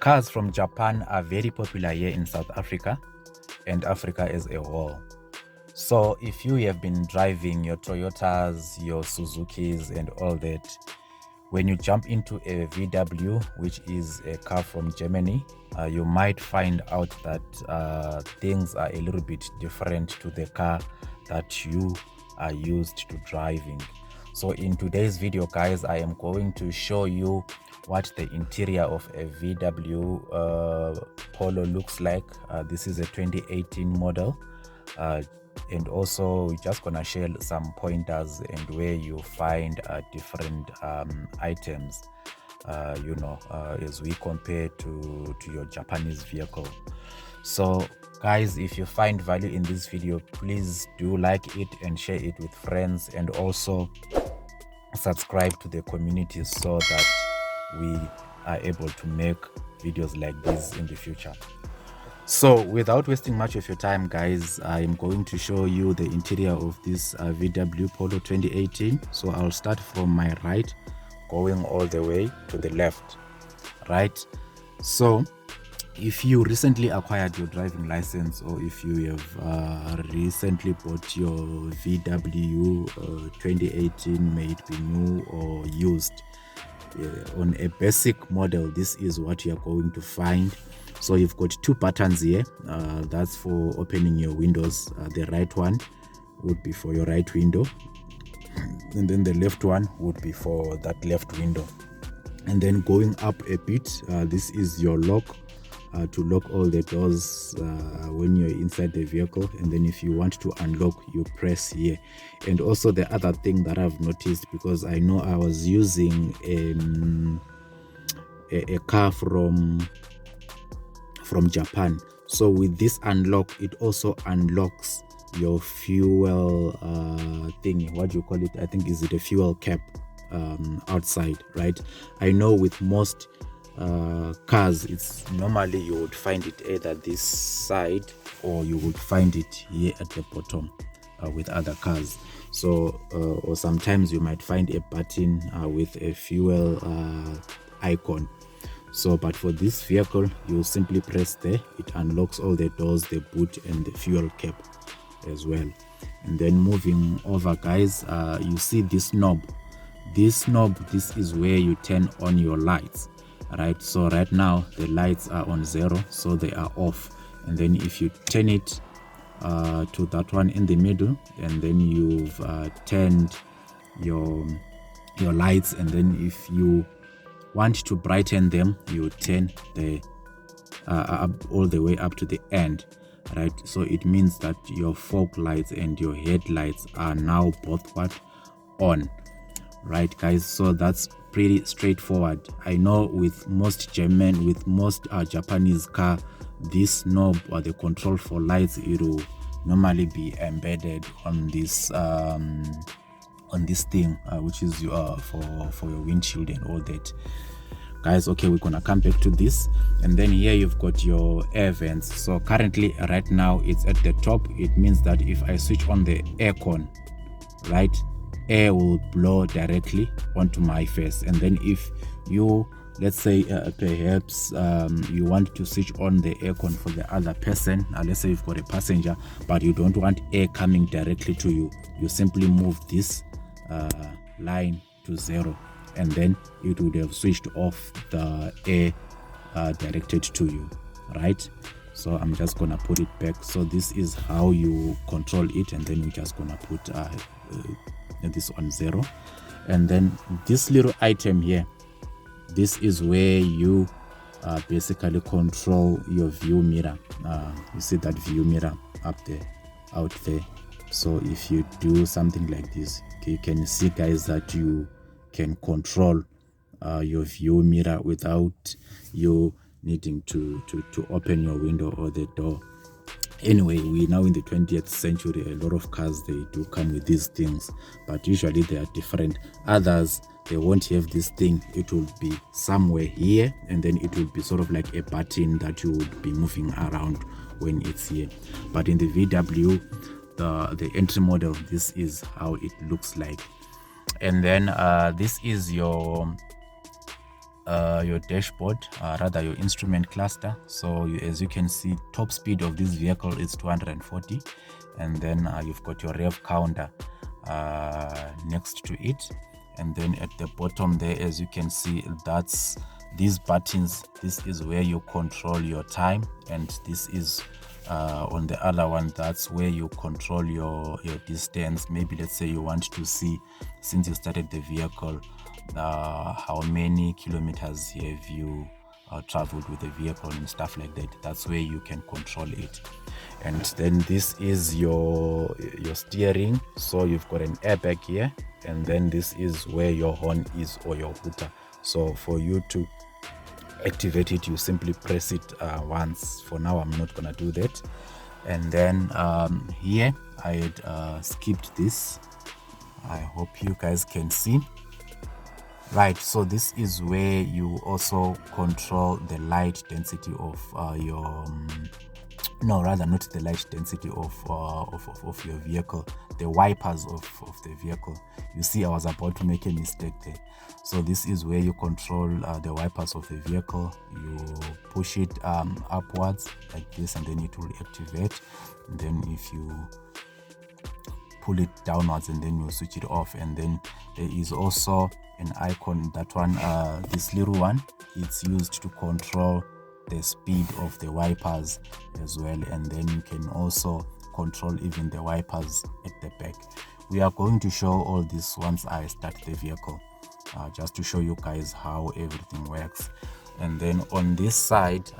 Cars from Japan are very popular here in South Africa and Africa as a whole. So if you have been driving your Toyotas, your Suzukis and all that, when you jump into a VW, which is a car from Germany, you might find out that things are a little bit different to the car that you are used to driving. So in today's video, guys, I am going to show you what the interior of a VW Polo looks like. This is a 2018 model. And also we're just gonna share some pointers and where you find different items, as we compare to your Japanese vehicle. So guys, if you find value in this video, please do like it and share it with friends, and also subscribe to the community so that we are able to make videos like this in the future. So without wasting much of your time, guys, I'm going to show you the interior of this VW Polo 2018. So I'll start from my right, going all the way to the left, right? So if you recently acquired your driving license, or if you have recently bought your VW 2018, may it be new or used, on a basic model, this is what you're going to find. So you've got two buttons here. That's for opening your windows. The right one would be for your right window, and then the left one would be for that left window. And then going up a bit, this is your lock, to lock all the doors when you're inside the vehicle. And then if you want to unlock, you press here. And also the other thing that I've noticed, because I know I was using a car from Japan, so with this unlock, it also unlocks your fuel thingy. What do you call it? I think is it a fuel cap outside, right? I know with most cars, it's normally you would find it either this side, or you would find it here at the bottom with other cars. So or sometimes you might find a button with a fuel icon. So but for this vehicle, you simply press there, it unlocks all the doors, the boot and the fuel cap as well. And then moving over, guys, you see this knob. This is where you turn on your lights, right? So right now the lights are on 0, so they are off. And then if you turn it to that one in the middle, and then you've turned your lights, and then if you want to brighten them, you turn the all the way up to the end, right? So it means that your fog lights and your headlights are now both on, right, guys? So that's pretty straightforward. I know with most Japanese car, this knob or the control for lights, it will normally be embedded on this thing, which is for your windshield and all that, guys. Okay, we're gonna come back to this. And then here you've got your air vents. So currently right now it's at the top. It means that if I switch on the aircon, right, air will blow directly onto my face. And then if you, let's say perhaps you want to switch on the aircon for the other person, let's say you've got a passenger but you don't want air coming directly to you, you simply move this line to 0, and then it would have switched off the air directed to you, right? So I'm just gonna put it back. So this is how you control it, and then we're just gonna put this on 0. And then this little item here, this is where you basically control your view mirror. You see that view mirror out there. So if you do something like this, okay, you can see, guys, that you can control your view mirror without you needing to open your window or the door. Anyway, we now in the 20th century, a lot of cars, they do come with these things, but usually they are different. Others, they won't have this thing. It will be somewhere here, and then it will be sort of like a button that you would be moving around when it's here. But in the VW, the entry model, this is how it looks like. And then this is your your dashboard, rather your instrument cluster. So as you can see, top speed of this vehicle is 240, and then you've got your rev counter next to it. And then at the bottom there, as you can see, that's these buttons. This is where you control your time, and this is on the other one, that's where you control your distance. Maybe let's say you want to see, since you started the vehicle, how many kilometers have you traveled with the vehicle and stuff like that. That's where you can control it. And then this is your steering. So you've got an airbag here, and then this is where your horn is, or your hooter. So for you to activate it, you simply press it once. For now, I'm not gonna do that. And then here I had skipped this. I hope you guys can see. Right, so this is where you also control the light density of your no, rather not the light density of your vehicle, the wipers of the vehicle. You see, I was about to make a mistake there. So this is where you control the wipers of the vehicle. You push it upwards like this, and then it will activate. And then if you pull it downwards, and then you switch it off. And then there is also an icon, that one, this little one, it's used to control the speed of the wipers as well. And then you can also control even the wipers at the back. We are going to show all this once I start the vehicle, just to show you guys how everything works. And then on this side,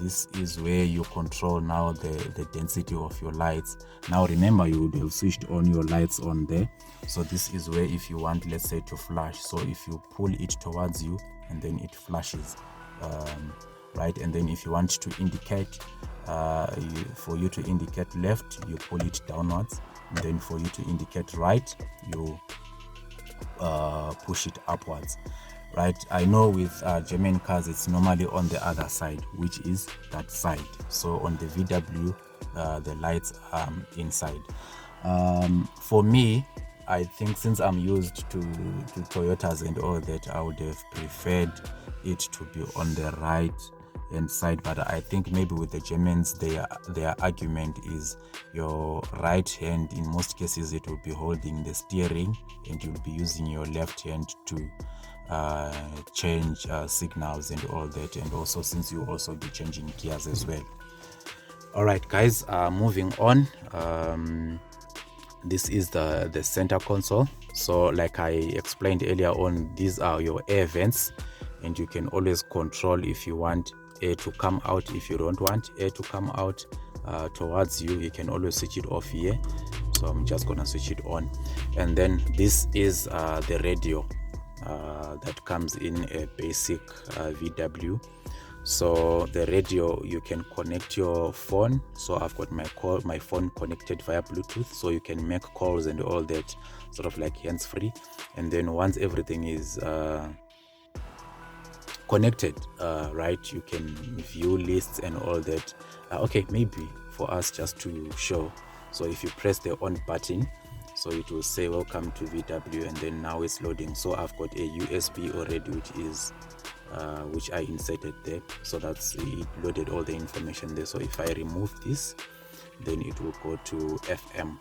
this is where you control now the density of your lights. Now remember, you would have switched on your lights on there. So this is where, if you want, let's say, to flash, so if you pull it towards you, and then it flashes, right? And then if you want to indicate, for you to indicate left, you pull it downwards. And then for you to indicate right, you push it upwards. Right, I know with German cars it's normally on the other side, which is that side. So on the VW, the lights are inside. For me, I think since I'm used to Toyotas and all that, I would have preferred it to be on the right hand side. But I think maybe with the Germans, their argument is your right hand, in most cases, it will be holding the steering, and you'll be using your left hand to change signals and all that. And also, since you also be changing gears as well. All right, guys, moving on. This is the center console. So like I explained earlier on, these are your air vents, and you can always control if you want air to come out. If you don't want air to come out towards you, you can always switch it off here. So I'm just gonna switch it on. And then this is the radio that comes in a basic VW. So the radio, you can connect your phone. So I've got my phone connected via Bluetooth, so you can make calls and all that, sort of like hands-free. And then once everything is connected, right, you can view lists and all that. Okay, maybe for us just to show. So if you press the on button, so it will say welcome to VW, and then now it's loading. So I've got a USB already, which I inserted there. So that's it, loaded all the information there. So if I remove this, then it will go to FM.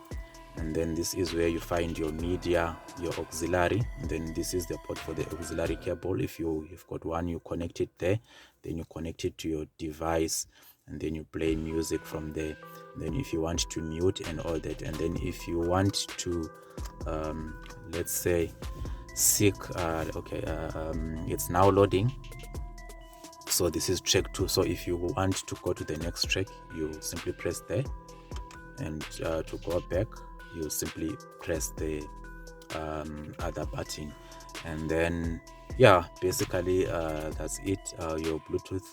And then this is where you find your media, your auxiliary. And then this is the port for the auxiliary cable. If you've got one, you connect it there. Then you connect it to your device, and then you play music from there. Then if you want to mute and all that, and then if you want to let's say seek it's now loading. So this is track 2. So if you want to go to the next track, you simply press there, and to go back, you simply press the other button. And then yeah, basically that's it. Your Bluetooth,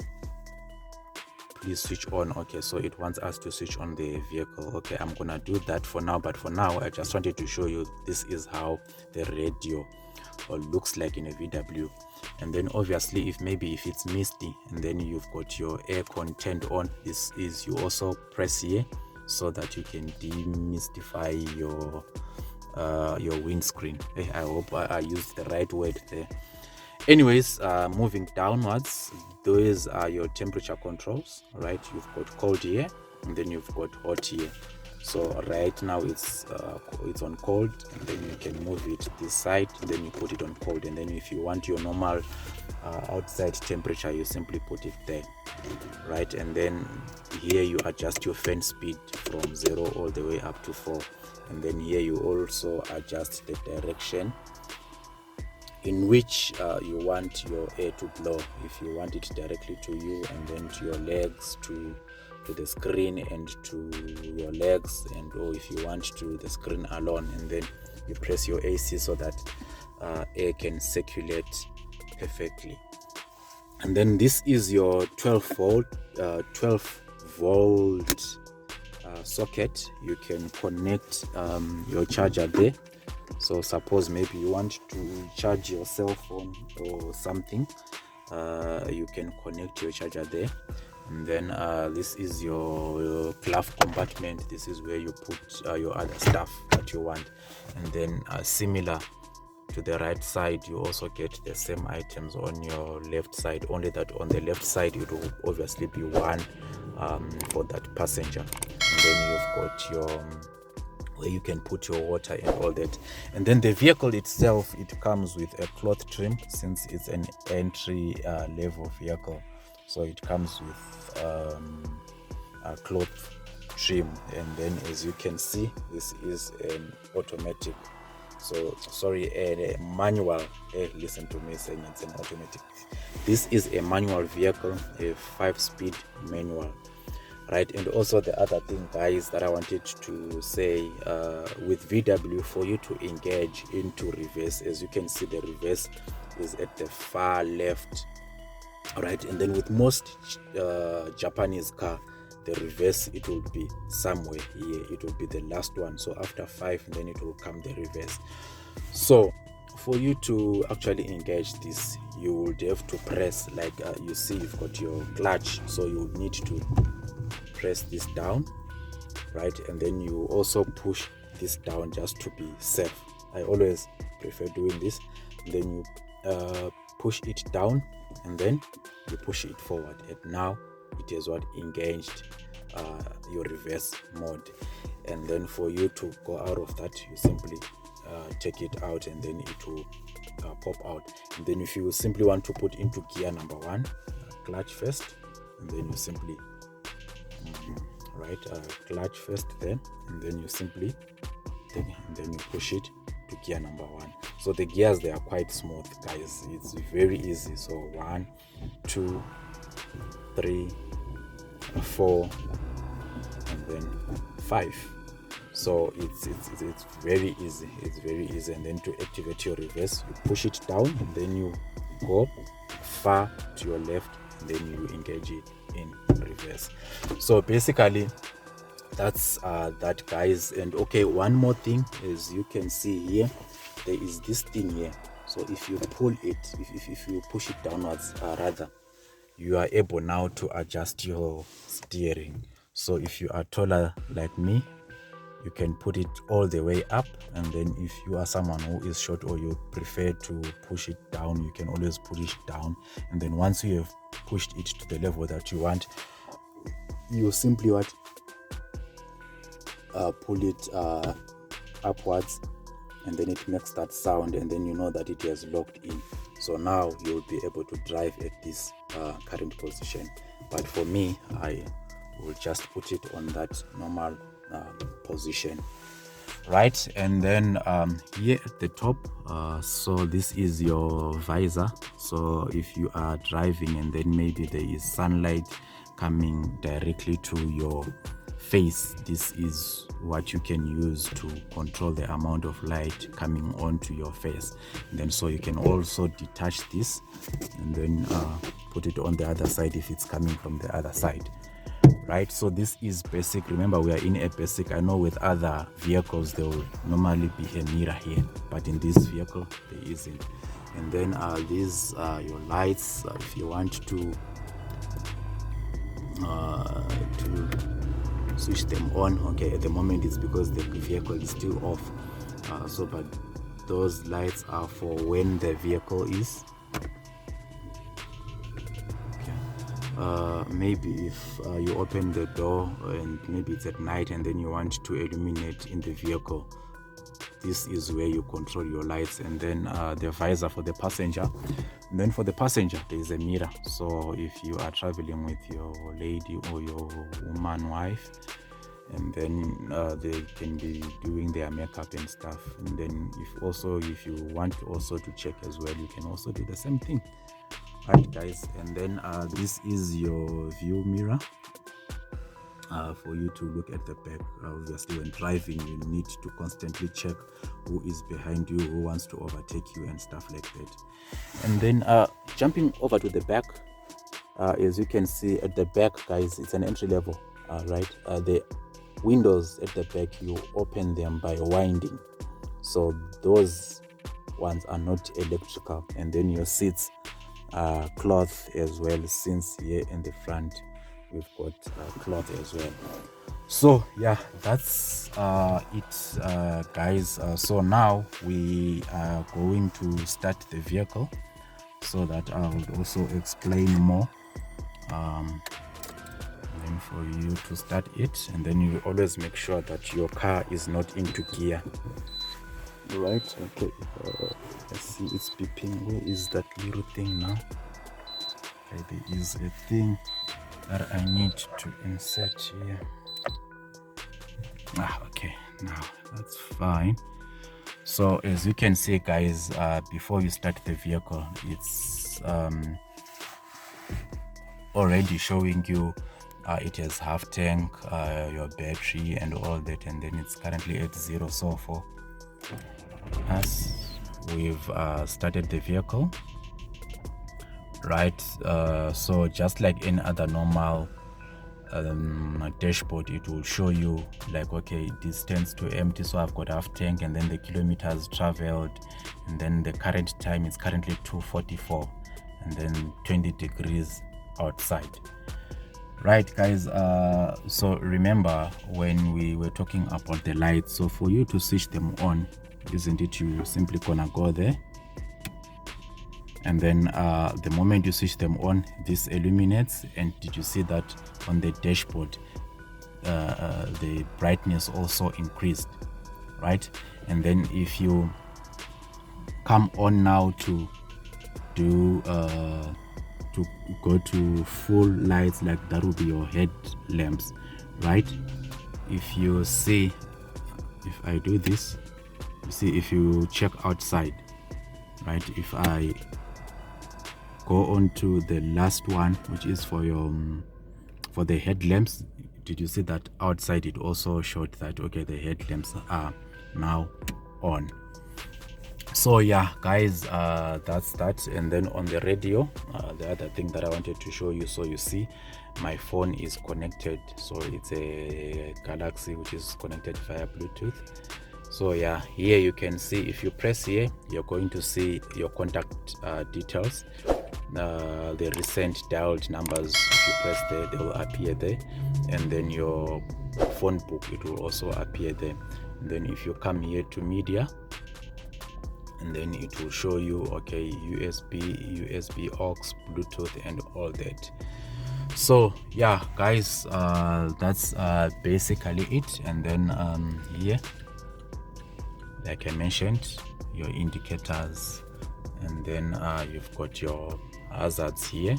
please switch on. Okay, so it wants us to switch on the vehicle. Okay, I'm gonna do that for now, but for now I just wanted to show you this is how the radio looks like in a VW. And then obviously, if it's misty and then you've got your air content on, this is, you also press here so that you can demystify your windscreen. I hope I used the right word there. Anyways, moving downwards, those are your temperature controls, right? You've got cold here, and then you've got hot here. So right now it's on cold, and then you can move it this side, then you put it on cold, and then if you want your normal outside temperature, you simply put it there, right? And then here you adjust your fan speed from 0 all the way up to 4, and then here you also adjust the direction in which you want your air to blow. If you want it directly to you, and then to your legs, to the screen, and to your legs, and or if you want to the screen alone, and then you press your AC so that air can circulate perfectly. And then this is your 12 volt socket. You can connect your charger there. So suppose maybe you want to charge your cell phone or something, you can connect your charger there. And then this is your glove compartment. This is where you put your other stuff that you want. And then similar to the right side, you also get the same items on your left side, only that on the left side it will obviously be one for that passenger. And then you've got your where you can put your water and all that. And then the vehicle itself, it comes with a cloth trim, since it's an entry level vehicle. So it comes with a cloth trim. And then as you can see, this is an automatic, so sorry, a manual. Listen to me saying it's an automatic. This is a manual vehicle, a 5-speed manual, right? And also the other thing, guys, that I wanted to say, with VW, for you to engage into reverse, as you can see, the reverse is at the far left, right? And then with most Japanese car, the reverse, it will be somewhere here, it will be the last one. So after 5, then it will come the reverse. So for you to actually engage this, you would have to press, like you see, you've got your clutch, so you would need to press this down, right? And then you also push this down just to be safe. I always prefer doing this. And then you push it down, and then you push it forward, and now it is what engaged your reverse mode. And then for you to go out of that, you simply take it out, and then it will pop out. And then if you simply want to put into gear number 1, clutch first, and then you simply clutch first, then, and then you simply take, and then you push it to gear number 1. So the gears, they are quite smooth, guys. It's very easy. So 1, 2, 3, 4, and then 5. So it's very easy. It's very easy. And then to activate your reverse, you push it down, and then you go far to your left, and then you engage it in reverse. So basically that's that, guys. And okay, one more thing, as you can see here, there is this thing here. So if you pull it, if you push it downwards, rather, you are able now to adjust your steering. So if you are taller like me, you can put it all the way up, and then if you are someone who is short, or you prefer to push it down, you can always push it down. And then once you have pushed it to the level that you want, you simply pull it upwards, and then it makes that sound, and then you know that it has locked in. So now you'll be able to drive at this current position. But for me, I will just put it on that normal position, right? And then here at the top, so this is your visor. So if you are driving, and then maybe there is sunlight coming directly to your face, this is what you can use to control the amount of light coming onto your face. And then so you can also detach this, and then put it on the other side if it's coming from the other side, right? So this is basic. Remember, we are in a basic. I know with other vehicles there will normally be a mirror here, but in this vehicle there isn't. And then these are your lights. If you want to switch them on, okay, at the moment it's because the vehicle is still off, but those lights are for when the vehicle is maybe if you open the door and maybe it's at night and then you want to illuminate in the vehicle, this is where you control your lights. And then the visor for the passenger. And then for the passenger, there is a mirror. So if you are traveling with your lady or your woman wife, and then they can be doing their makeup and stuff. And then if you want also to check as well, you can also do the same thing. Right, guys, and then this is your view mirror for you to look at the back. Obviously, when driving, you need to constantly check who is behind you, who wants to overtake you and stuff like that. And then jumping over to the back, as you can see at the back, guys, it's an entry level. Right, the windows at the back, you open them by winding, so those ones are not electrical. And then your seats cloth as well, since here in the front we've got cloth as well. So yeah, that's it, guys. So now we are going to start the vehicle so that I will also explain more, and then for you to start it. And then you always make sure that your car is not into gear. Right, okay, let's see, it's beeping. Where is that little thing now? Okay, there is a thing that I need to insert here. Okay, now that's fine. So as you can see, guys, before you start the vehicle, it's already showing you it has half tank, your battery and all that, and then it's currently at 0. So for as we've started the vehicle, right, so just like any other normal dashboard, it will show you like, okay, distance to empty, so I've got half tank, and then the kilometers traveled, and then the current time is currently 2:44, and then 20 degrees outside. Right, guys, so remember when we were talking about the lights, so for you to switch them on, isn't it, you simply gonna go there, and then the moment you switch them on, this illuminates. And did you see that on the dashboard the brightness also increased, right? And then if you come on now to do to go to full lights, like that will be your headlamps, right? If you see, if I do this, you see, if you check outside, right, if I go on to the last one, which is for your for the headlamps, did you see that outside it also showed that, okay, the headlamps are now on? So yeah, guys, that's that. And then on the radio, the other thing that I wanted to show you, so you see my phone is connected, so it's a Galaxy which is connected via Bluetooth. So yeah, here you can see, if you press here, you're going to see your contact details, the recent dialed numbers. If you press there, they will appear there, and then your phone book, it will also appear there. And then if you come here to media, and then it will show you, okay, USB aux, Bluetooth and all that. So yeah, guys, that's basically it. And then here, like I mentioned, your indicators, and then you've got your hazards here.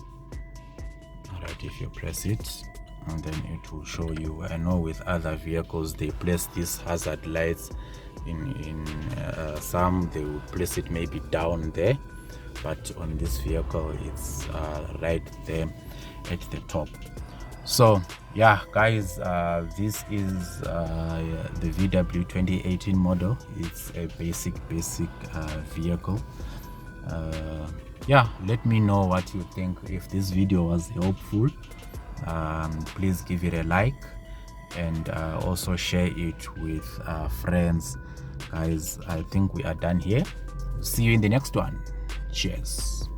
All right, if you press it, and then it will show you. I know with other vehicles they place these hazard lights in some they will place it maybe down there, but on this vehicle it's right there at the top. So yeah, guys, this is the VW 2018 model. It's a basic vehicle. Yeah, let me know what you think. If this video was helpful, please give it a like, and also share it with friends. Guys, I think we are done here. See you in the next one. Cheers.